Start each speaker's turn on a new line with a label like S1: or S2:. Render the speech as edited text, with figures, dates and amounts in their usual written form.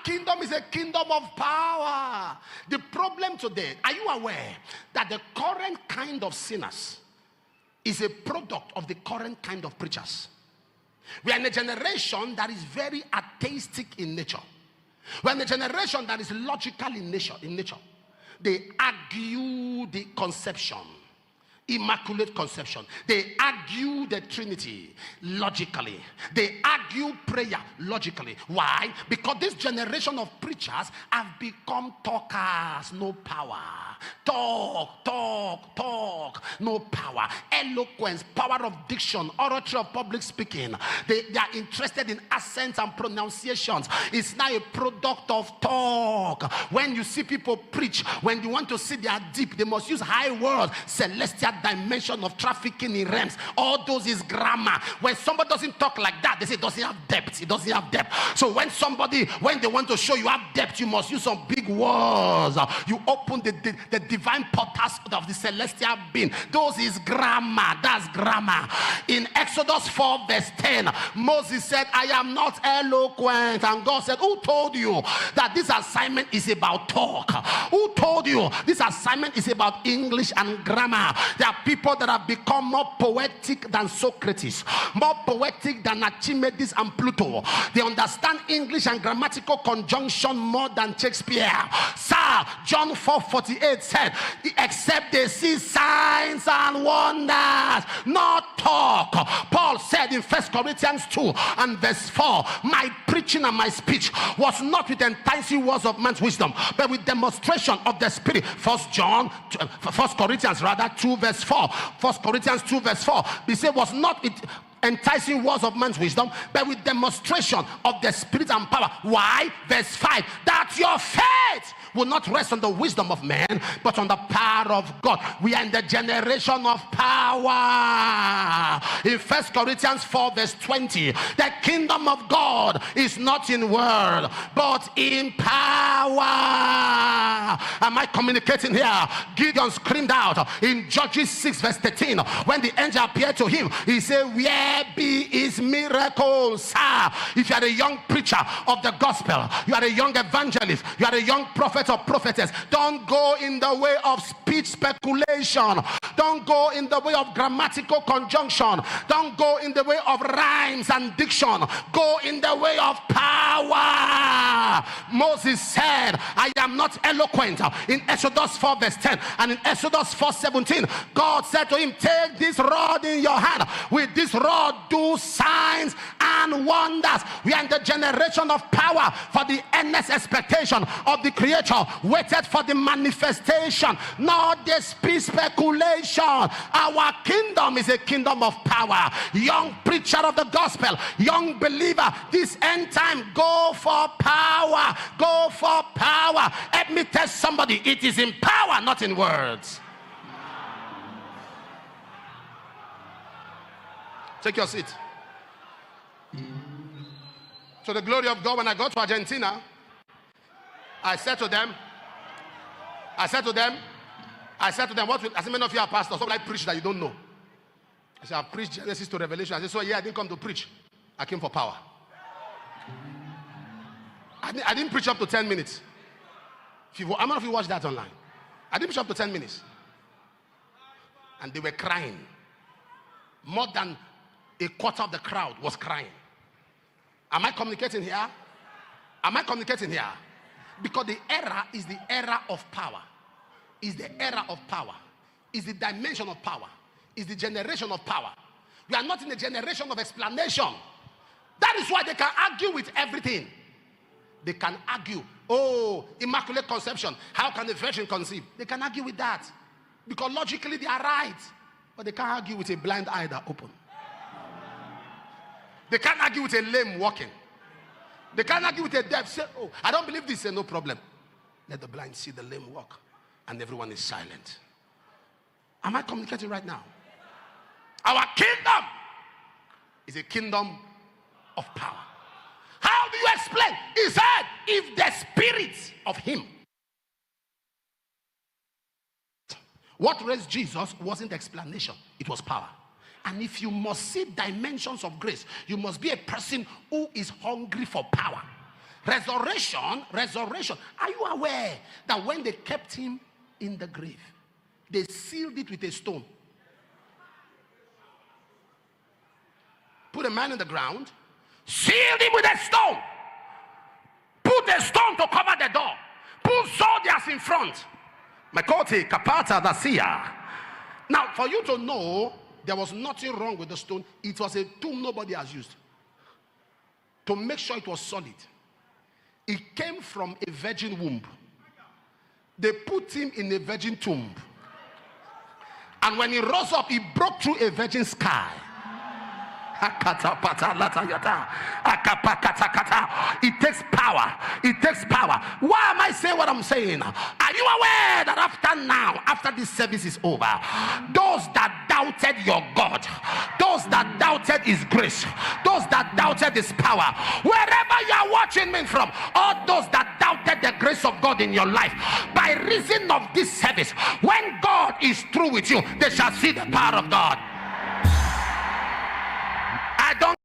S1: kingdom is a kingdom of power. The problem today, are you aware that the current kind of sinners is a product of the current kind of preachers? We are in a generation that is very atheistic in nature. We are in a generation that is logical in nature. They argue the conception, immaculate conception. They argue the Trinity logically. They argue prayer logically. Why? Because this generation of preachers have become talkers, no power. Talk, no power. Eloquence, power of diction, oratory of public speaking. They are interested in accents and pronunciations. It's now a product of talk. When you see people preach, when you want to see their deep, they must use high words, celestial dimension of trafficking in realms. All those is grammar. When somebody doesn't talk like that, they say, does he have depth? It doesn't have depth. So when they want to show you have depth, you must use some big words. You open the divine portals of the celestial being. Those is grammar. That's grammar. In Exodus 4 verse 10, Moses said, I am not eloquent. And God said, who told you that this assignment is about talk? Who told you this assignment is about English and grammar? There are people that have become more poetic than Socrates, more poetic than Archimedes and Pluto. They understand English and grammatical conjunction more than Shakespeare. Sir, John 4:48 said, except they see signs and wonders, not talk. Paul said in 1 Corinthians 2 and verse 4, my preaching and my speech was not with enticing words of man's wisdom, but with demonstration of the Spirit. 1 Corinthians 2 verse 4. 1 Corinthians 2 verse 4. He said was not with enticing words of man's wisdom, but with demonstration of the Spirit and power. Why? Verse 5. That your faith will not rest on the wisdom of man, but on the power of God. We are in the generation of power. In 1 Corinthians 4 verse 20, the kingdom of God is not in word, but in power. Am I communicating here? Gideon screamed out in Judges 6 verse 13, when the angel appeared to him, he said, where be his miracles? Sir, if you are a young preacher of the gospel, you are a young evangelist, you are a young prophet or prophetess, don't go in the way of speech speculation. Don't go in the way of grammatical conjunction. Don't go in the way of rhymes and diction. Go in the way of power. Moses said, I am not eloquent in Exodus 4 verse 10, and in Exodus 4:17, God said to him, take this rod in your hand. With this rod do signs and wonders. We are in the generation of power, for the endless expectation of the Creator waited for the manifestation, not the speculation. Our kingdom is a kingdom of power. Young preacher of the gospel, young believer, this end time, go for power. Go for power. Let me tell somebody, it is in power, not in words. Take your seat. To the glory of God, when I got to Argentina, I said to them, what will, as many of you are pastors, what will I preach that you don't know? I said, I preached Genesis to Revelation. I said, so yeah, I didn't come to preach. I came for power. I didn't preach up to 10 minutes. How many of you watched that online? I didn't preach up to 10 minutes. And they were crying. More than a quarter of the crowd was crying. Am I communicating here? Am I communicating here? Because the era is the era of power. Is the era of power. Is the dimension of power. Is the generation of power. We are not in a generation of explanation. That is why they can argue with everything. They can argue. Oh, immaculate conception. How can the virgin conceive? They can argue with that. Because logically they are right. But they can't argue with a blind eye that open. They can't argue with a lame walking. They can't argue with a deaf. Say, oh, I don't believe this. Say, no problem. Let the blind see the lame walk. And everyone is silent. Am I communicating right now? Our kingdom is a kingdom of power. How do you explain? He said, if the spirit of him. What raised Jesus wasn't explanation. It was power. And if you must see dimensions of grace, you must be a person who is hungry for power. Resurrection. Are you aware that when they kept him in the grave, they sealed it with a stone? Put a man in the ground, sealed him with a stone, put a stone to cover the door, put soldiers in front. Makote kapata dasia. Now, for you to know, there was nothing wrong with the stone. It was a tomb nobody has used. To make sure it was solid. It came from a virgin womb. They put him in a virgin tomb. And when he rose up, he broke through a virgin sky. It takes power. It takes power. Why am I saying what I'm saying? Are you aware that after this service is over, those that doubted your God, those that doubted his grace, those that doubted his power, wherever you are watching me from, all those that doubted the grace of God in your life, by reason of this service, when God is through with you, they shall see the power of God. I don't